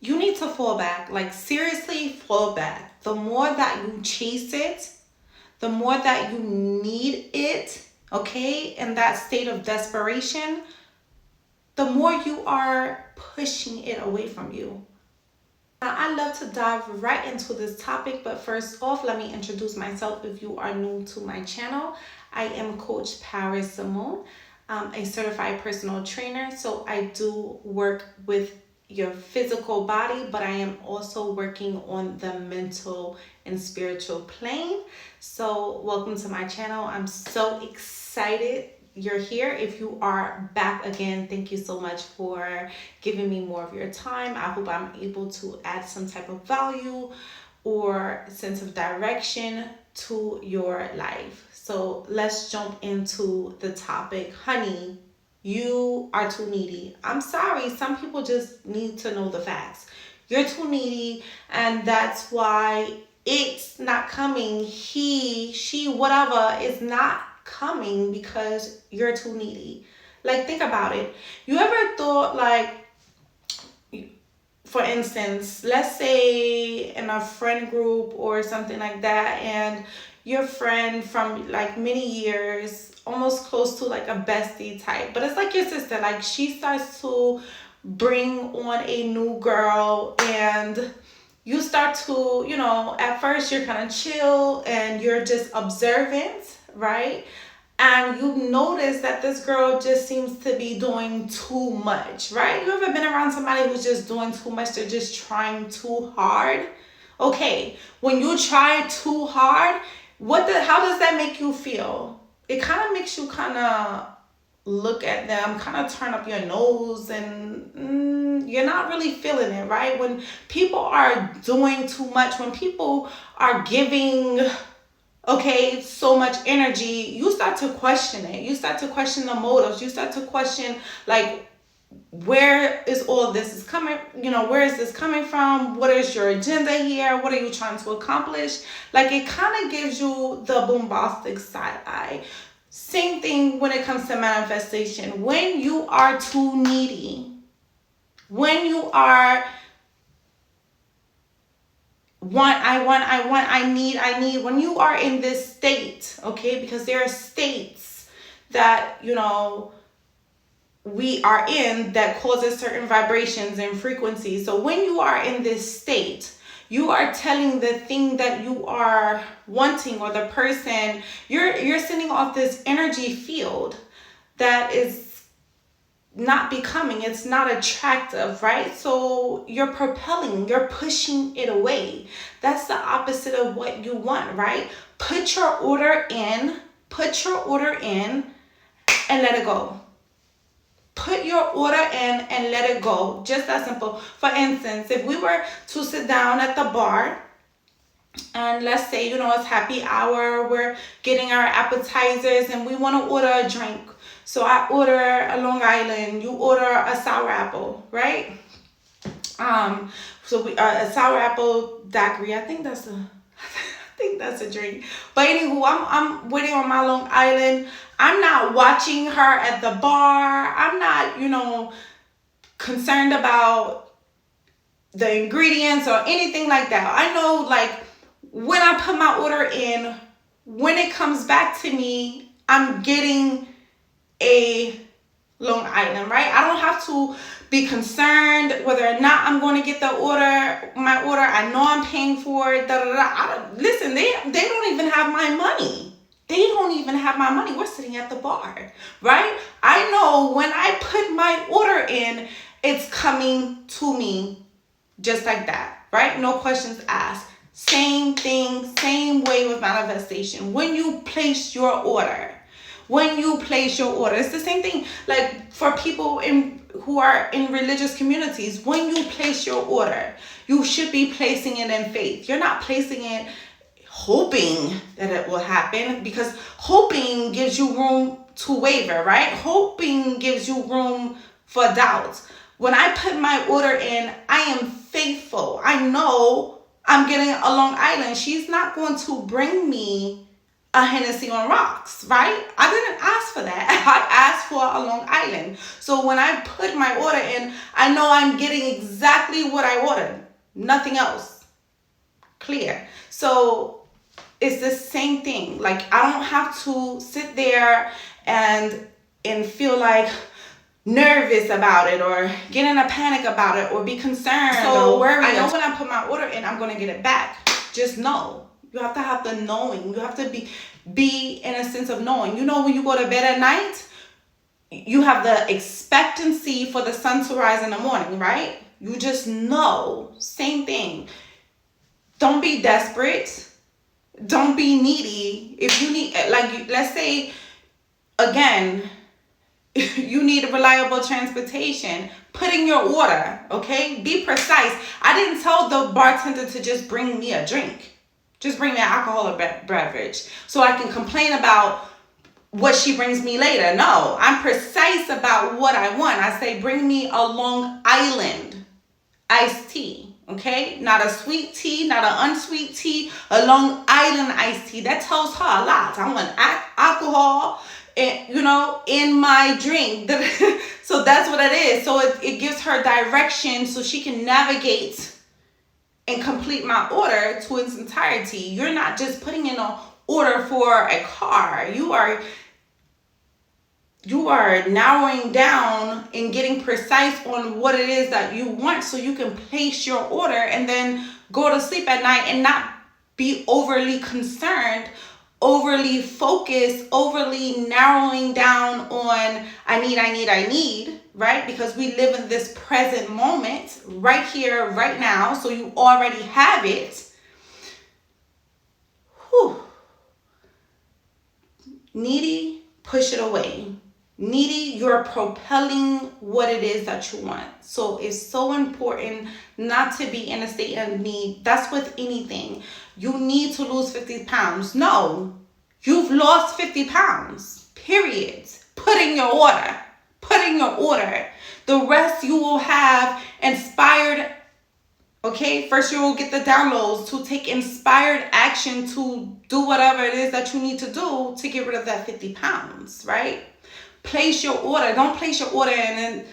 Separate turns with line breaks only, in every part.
you need to fall back. Like, seriously, fall back. The more that you chase it, the more that you need it, okay, in that state of desperation, the more you are pushing it away from you. Now, I love to dive right into this topic, but first off, let me introduce myself if you are new to my channel. I am Coach 𝘵𝘩𝘨𝘴𝘶, a certified personal trainer. So I do work with your physical body, but I am also working on the mental and spiritual plane. So welcome to my channel. I'm so excited you're here. If you are back again, thank you so much for giving me more of your time. I hope I'm able to add some type of value or sense of direction to your life. So let's jump into the topic. Honey, you are too needy. I'm sorry, some people just need to know the facts. You're too needy, and that's why it's not coming. He, she, whatever is not coming because you're too needy. Like, think about it. You ever thought, like, for instance, let's say in a friend group or something like that, and your friend from like many years, almost close to like a bestie type, but it's like your sister, like she starts to bring on a new girl, and you start to, at first you're kind of chill and you're just observant, right? And you notice that this girl just seems to be doing too much, right? You ever been around somebody who's just doing too much? They're just trying too hard. Okay, when you try too hard, how does that make you feel? It kind of makes you kind of look at them, kind of turn up your nose, and you're not really feeling it, right? When people are doing too much, when people are giving, so much energy, you start to question it. You start to question the motives. You start to question, like, where is all this is coming, where is this coming from? What is your agenda here? What are you trying to accomplish? Like, it kind of gives you the bombastic side eye. Same thing when it comes to manifestation. When you are too needy, when you are I need, when you are in this state, okay, because there are states that, we are in that causes certain vibrations and frequencies. So when you are in this state, you are telling the thing that you are wanting, or the person, you're sending off this energy field that is not becoming, it's not attractive, right? So you're pushing it away. That's the opposite of what you want, right? Put your order in and let it go. Put your order in and let it go. Just that simple. For instance, if we were to sit down at the bar, and let's say, it's happy hour, we're getting our appetizers, and we want to order a drink. So I order a Long Island, you order a sour apple, right? So we a sour apple daiquiri. I think that's a drink. But anywho, I'm waiting on my Long Island. I'm not watching her at the bar. I'm not, concerned about the ingredients or anything like that. I know, like, when I put my order in, when it comes back to me, I'm getting a Long Island, right? I don't have to be concerned whether or not I'm going to get my order. I know I'm paying for it. Listen, they don't even have my money. We're sitting at the bar, right? I know when I put my order in, it's coming to me just like that, right? No questions asked. Same thing, same way with manifestation. When you place your order, it's the same thing. Like, for people who are in religious communities, when you place your order, you should be placing it in faith. You're not placing it hoping that it will happen, because hoping gives you room to waver, right? Hoping gives you room for doubt. When I put my order in, I am faithful. I know I'm getting a Long Island. She's not going to bring me a Hennessy on rocks, right? I didn't ask for that. I asked for a Long Island. So when I put my order in, I know I'm getting exactly what I ordered. Nothing else. Clear. So it's the same thing. Like, I don't have to sit there and feel like nervous about it or get in a panic about it or be concerned or worried. I know when I put my order in, I'm going to get it back. Just know. You have to have the knowing. You have to be in a sense of knowing. You know, when you go to bed at night, you have the expectancy for the sun to rise in the morning, right? You just know. Same thing. Don't be desperate. Don't be needy. If you need, like, let's say, again, you need reliable transportation, put in your order, okay? Be precise. I didn't tell the bartender to just bring me a drink. Just bring me an alcoholic beverage so I can complain about what she brings me later. No, I'm precise about what I want. I say, bring me a Long Island iced tea, okay? Not a sweet tea, not an unsweet tea, a Long Island iced tea. That tells her a lot. I want alcohol, you know, in my drink. So that's what it is. So it gives her direction so she can navigate and complete my order to its entirety. You're not just putting in an order for a car. You are narrowing down and getting precise on what it is that you want so you can place your order and then go to sleep at night and not be overly concerned, overly focused, overly narrowing down on I need, right? Because we live in this present moment right here, right now. So you already have it. Whew. Needy, push it away. Needy, you're propelling what it is that you want. So it's so important not to be in a state of need. That's with anything. You need to lose 50 pounds. No, you've lost 50 pounds, period. Put in your order. Put in your order. The rest you will have inspired. Okay, first you will get the downloads to take inspired action to do whatever it is that you need to do to get rid of that 50 pounds, right? Place your order. Don't place your order and then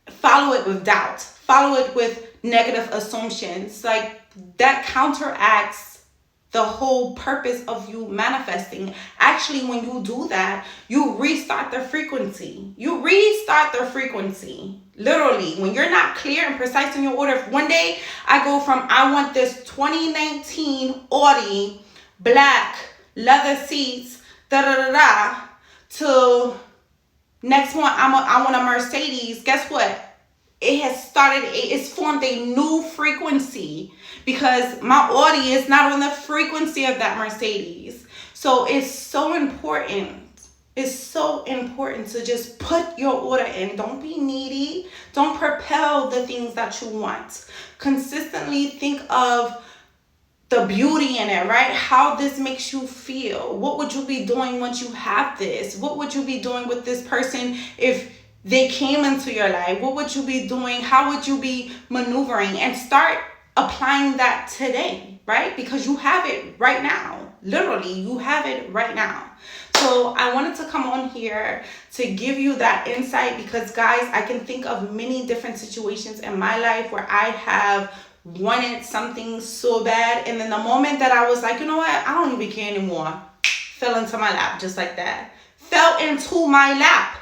follow it with doubt. Follow it with negative assumptions. Like, that counteracts the whole purpose of you manifesting. Actually, when you do that, you restart the frequency. You restart the frequency. Literally, when you're not clear and precise in your order. If one day I go from, I want this 2019 Audi, black, leather seats, to next one, I want a Mercedes. Guess what? It's formed a new frequency because my Audi is not on the frequency of that Mercedes. So it's so important. It's so important to just put your order in. Don't be needy. Don't propel the things that you want. Consistently think of the beauty in it, right? How this makes you feel. What would you be doing once you have this? What would you be doing with this person if they came into your life? What would you be doing? How would you be maneuvering? And start applying that today, right? Because you have it right now. Literally, you have it right now. So I wanted to come on here to give you that insight because, guys, I can think of many different situations in my life where I have wanted something so bad, and then the moment that I was like, you know what, I don't even care anymore, fell into my lap just like that. Fell into my lap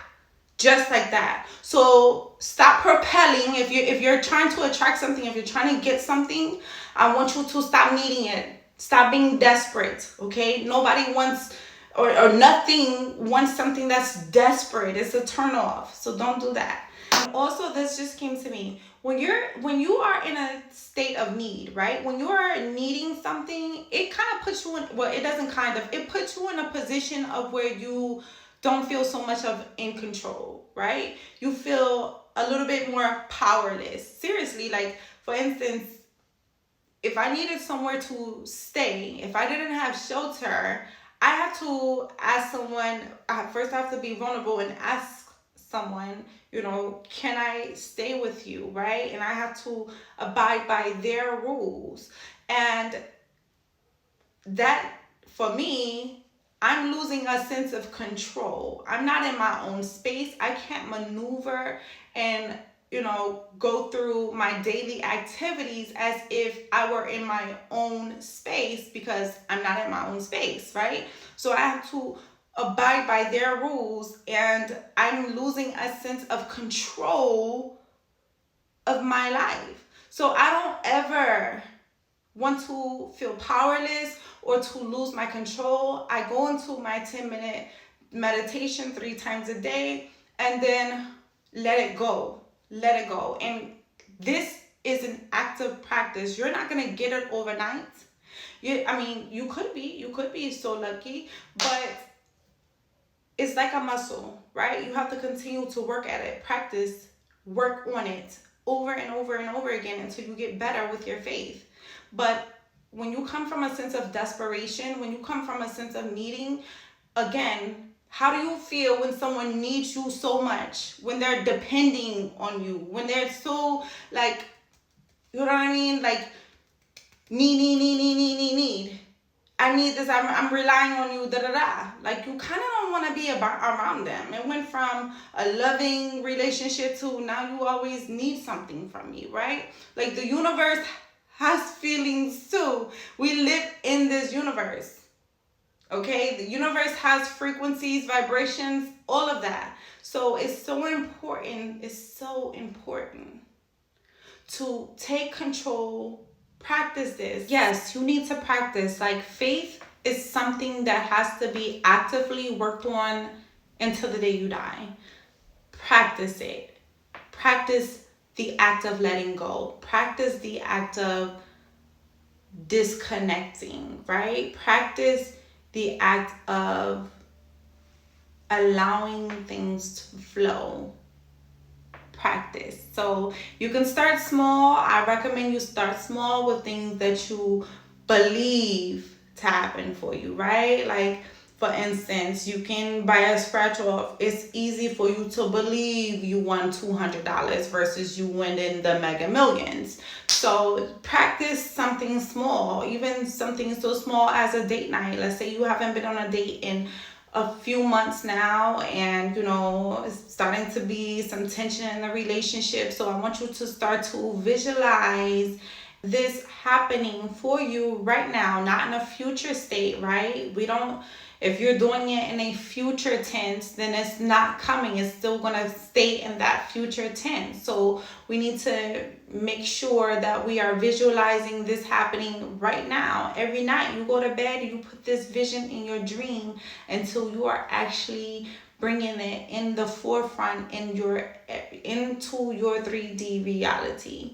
just like that. So stop propelling. If you're trying to attract something, if you're trying to get something, I want you to stop needing it. Stop being desperate, okay? Nobody wants or nothing wants something that's desperate. It's a turn off. So don't do that. And also, this just came to me. When you are in a state of need, right? When you are needing something, it kind of puts you in, well, it doesn't kind of, it puts you in a position of where you don't feel so much of in control, right? You feel a little bit more powerless. Seriously, like, for instance, if I needed somewhere to stay, if I didn't have shelter, I have to ask someone, first I have to be vulnerable and ask someone, you know, can I stay with you, right? And I have to abide by their rules. And that, for me, I'm losing a sense of control. I'm not in my own space. I can't maneuver and, go through my daily activities as if I were in my own space, because I'm not in my own space, right? So I have to abide by their rules, and I'm losing a sense of control of my life. So I don't ever want to feel powerless or to lose my control. I go into my 10-minute meditation 3 times a day and then let it go. Let it go. And this is an active practice. You're not going to get it overnight. You could be so lucky, but it's like a muscle, right? You have to continue to work at it, practice, work on it over and over and over again until you get better with your faith. But when you come from a sense of desperation, when you come from a sense of needing, again, how do you feel when someone needs you so much, when they're depending on you, when they're so like, you know what I mean? Like, need. I need this, I'm relying on you, da-da-da. Like, you kind of don't want to be around them. It went from a loving relationship to now you always need something from me, right? Like, the universe has feelings too. We live in this universe, okay? The universe has frequencies, vibrations, all of that. So it's so important to take control. Practice this. Yes, you need to practice. Like, faith is something that has to be actively worked on until the day you die. Practice it. Practice the act of letting go. Practice the act of disconnecting, right? Practice the act of allowing things to flow. Practice. So you can start small. I recommend you start small with things that you believe to happen for you, right? Like, for instance, you can buy a scratch off. It's easy for you to believe you won $200 versus you winning the Mega Millions. So practice something small, even something so small as a date night. Let's say you haven't been on a date in a few months now, and it's starting to be some tension in the relationship. So I want you to start to visualize this happening for you right now, not in a future state, right? If you're doing it in a future tense, then it's not coming. It's still going to stay in that future tense. So we need to make sure that we are visualizing this happening right now. Every night you go to bed, you put this vision in your dream until you are actually bringing it in the forefront into your 3D reality.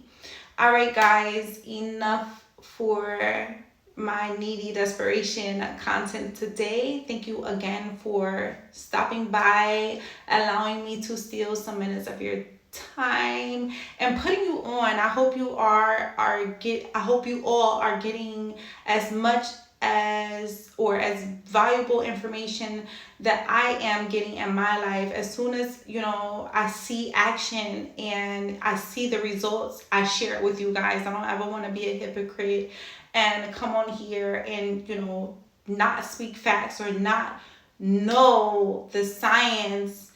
All right, guys, enough for my needy desperation content today. Thank you again for stopping by, allowing me to steal some minutes of your time and putting you on. I hope you all are getting as much as valuable information that I am getting in my life. As soon as I see action and I see the results, I share it with you guys. I don't ever want to be a hypocrite and come on here and not speak facts or not know the science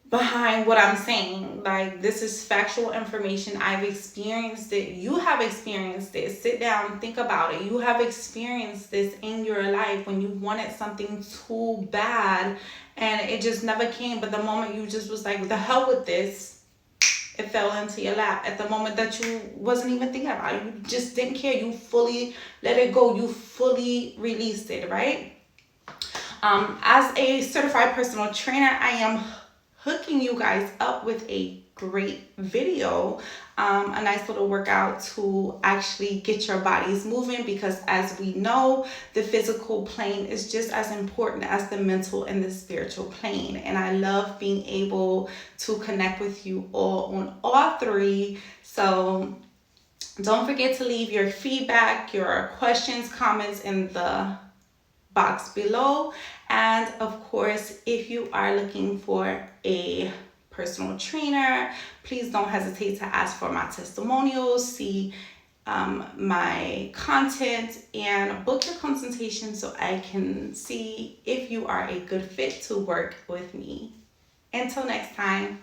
behind what I'm saying. Like, this is factual information. I've experienced it. You have experienced it. Sit down, think about it. You have experienced this in your life when you wanted something too bad and it just never came. But the moment you just was like, the hell with this, it fell into your lap. At the moment that you wasn't even thinking about it, you just didn't care. You fully let it go. You fully released it, right? As a certified personal trainer, I am hooking you guys up with a great video, a nice little workout to actually get your bodies moving, because as we know, the physical plane is just as important as the mental and the spiritual plane. And I love being able to connect with you all on all three. So don't forget to leave your feedback, your questions, comments in the box below. And of course, if you are looking for a personal trainer, please don't hesitate to ask for my testimonials. See my content and book your consultation so I can see if you are a good fit to work with me. Until next time.